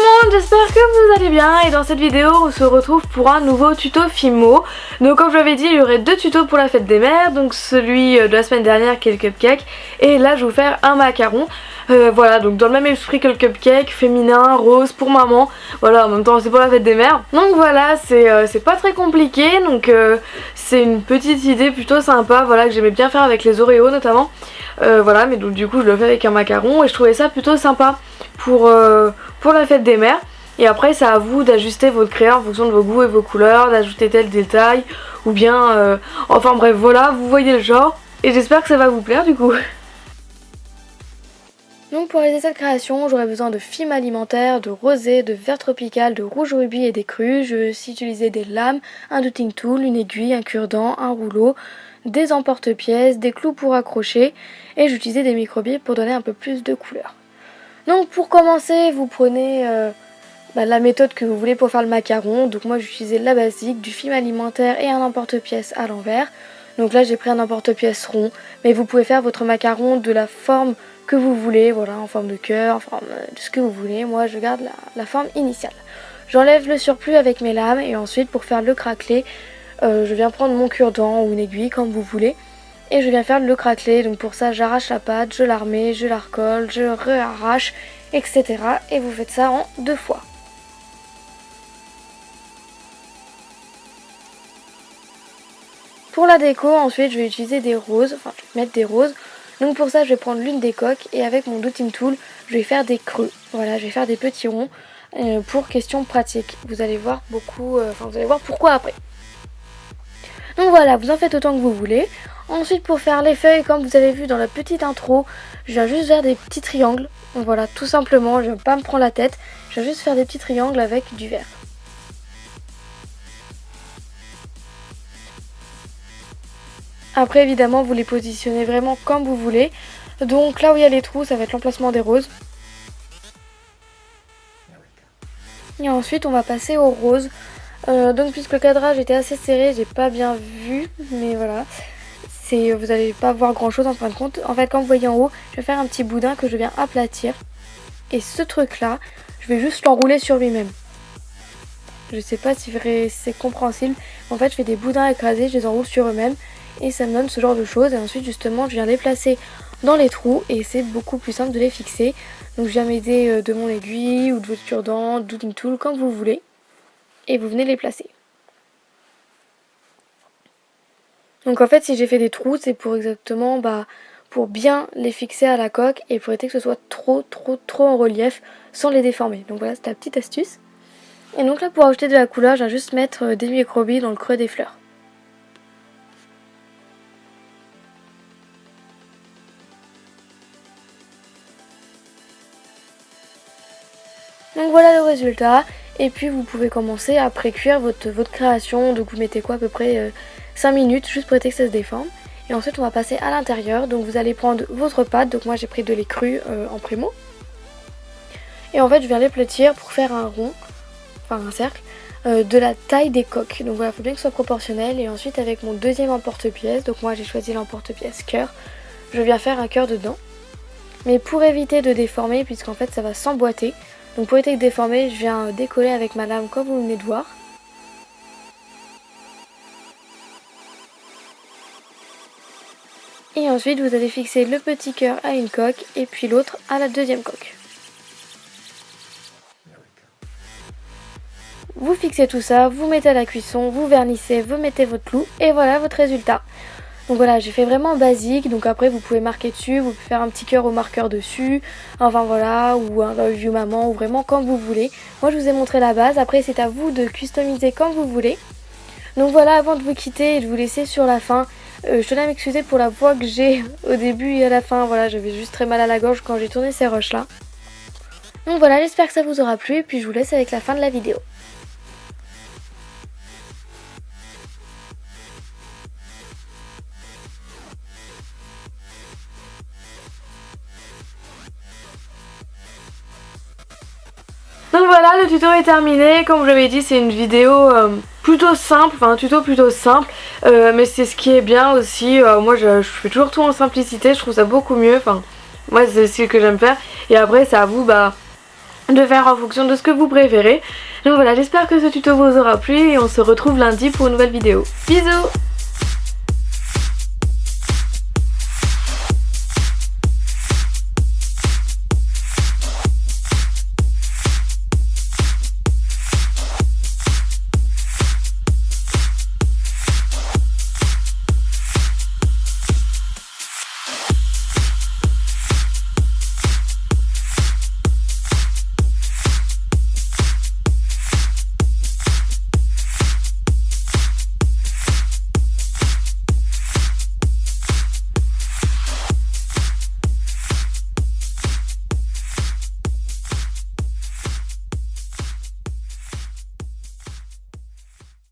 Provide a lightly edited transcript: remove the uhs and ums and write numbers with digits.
monde, j'espère que vous allez bien et dans cette vidéo on se retrouve pour un nouveau tuto Fimo. Donc comme je l'avais dit, il y aurait deux tutos pour la fête des mères, donc celui de la semaine dernière qui est le cupcake et là je vais vous faire un macaron. Voilà, donc dans le même esprit que le cupcake, féminin, rose pour maman, voilà, en même temps c'est pour la fête des mères. Donc voilà, c'est pas très compliqué, donc c'est une petite idée plutôt sympa, voilà, que j'aimais bien faire avec les Oreos notamment. Voilà, mais donc du coup je le fais avec un macaron et je trouvais ça plutôt sympa pour la fête des mères. Et après c'est à vous d'ajuster votre créa en fonction de vos goûts et vos couleurs, d'ajouter tel détail ou bien enfin bref voilà, vous voyez le genre et j'espère que ça va vous plaire du coup. Donc pour réaliser cette création, j'aurai besoin de fime alimentaire, de rosé, de vert tropical, de rouge rubis et d'écru. Je vais aussi utiliser des lames, un dotting tool, une aiguille, un cure-dent, un rouleau, des emporte-pièces, des clous pour accrocher et j'utilisais des microbilles pour donner un peu plus de couleur. Donc pour commencer, vous prenez la méthode que vous voulez pour faire le macaron. Donc moi j'utilisais la basique, du film alimentaire et un emporte-pièce à l'envers. Donc là j'ai pris un emporte-pièce rond, mais vous pouvez faire votre macaron de la forme que vous voulez, voilà, en forme de cœur, en forme de ce que vous voulez. Moi je garde la forme initiale. J'enlève le surplus avec mes lames et ensuite pour faire le craquelé, je viens prendre mon cure-dent ou une aiguille comme vous voulez. Et je viens faire le craquelé, donc pour ça j'arrache la pâte, je la remets, je la recolle, je réarrache, etc. Et vous faites ça en 2 fois. Pour la déco, ensuite je vais utiliser des roses, enfin je vais mettre des roses. Donc pour ça je vais prendre l'une des coques et avec mon dotting tool je vais faire des creux. Voilà, je vais faire des petits ronds pour question pratique. Vous allez voir vous allez voir pourquoi après. Donc voilà, vous en faites autant que vous voulez. Ensuite pour faire les feuilles, comme vous avez vu dans la petite intro, je viens juste faire des petits triangles. Donc voilà, tout simplement, je ne viens pas me prendre la tête. Je viens juste faire des petits triangles avec du vert. Après évidemment vous les positionnez vraiment comme vous voulez. Donc là où il y a les trous, ça va être l'emplacement des roses. Et ensuite on va passer aux roses. Donc puisque le cadrage était assez serré, j'ai pas bien vu, mais voilà. Vous n'allez pas voir grand chose en fin de compte. En fait, comme vous voyez en haut, je vais faire un petit boudin que je viens aplatir. Et ce truc là, je vais juste l'enrouler sur lui-même. Je sais pas si c'est compréhensible. En fait, je fais des boudins écrasés, je les enroule sur eux-mêmes. Et ça me donne ce genre de choses. Et ensuite, justement, je viens les placer dans les trous. Et c'est beaucoup plus simple de les fixer. Donc je viens m'aider de mon aiguille ou de votre cure-dent, dotting tool, comme vous voulez. Et vous venez les placer. Donc en fait si j'ai fait des trous c'est pour exactement pour bien les fixer à la coque et pour éviter que ce soit trop en relief sans les déformer. Donc voilà, c'est la petite astuce. Et donc là pour ajouter de la couleur je viens juste mettre des microbilles dans le creux des fleurs. Donc voilà le résultat. Et puis vous pouvez commencer à pré-cuire votre création. Donc vous mettez quoi à peu près 5 minutes juste pour éviter que ça se déforme. Et ensuite on va passer à l'intérieur. Donc vous allez prendre votre pâte. Donc moi j'ai pris de lait cru en primo. Et en fait je viens l'éplatir pour faire un rond, enfin un cercle, de la taille des coques. Donc voilà, il faut bien que ce soit proportionnel. Et ensuite avec mon deuxième emporte-pièce, donc moi j'ai choisi l'emporte-pièce cœur, je viens faire un cœur dedans. Mais pour éviter de déformer, puisqu'en fait ça va s'emboîter. Donc pour éviter de déformer, je viens décoller avec ma lame comme vous venez de voir. Et ensuite vous allez fixer le petit cœur à une coque et puis l'autre à la deuxième coque. Vous fixez tout ça, vous mettez à la cuisson, vous vernissez, vous mettez votre clou et voilà votre résultat. Donc voilà, j'ai fait vraiment basique, donc après vous pouvez marquer dessus, vous pouvez faire un petit cœur au marqueur dessus, enfin voilà, ou un love you maman, ou vraiment comme vous voulez. Moi je vous ai montré la base, après c'est à vous de customiser comme vous voulez. Donc voilà, avant de vous quitter et de vous laisser sur la fin, je tenais à m'excuser pour la voix que j'ai au début et à la fin, voilà, j'avais juste très mal à la gorge quand j'ai tourné ces rushs là. Donc voilà, j'espère que ça vous aura plu et puis je vous laisse avec la fin de la vidéo. Donc voilà, le tuto est terminé. Comme je l'avais dit, c'est une vidéo plutôt simple, enfin un tuto plutôt simple, mais c'est ce qui est bien aussi. Moi je fais toujours tout en simplicité, je trouve ça beaucoup mieux. Enfin, moi c'est ce que j'aime faire. Et après c'est à vous de faire en fonction de ce que vous préférez. Donc voilà, j'espère que ce tuto vous aura plu et on se retrouve lundi pour une nouvelle vidéo. Bisous!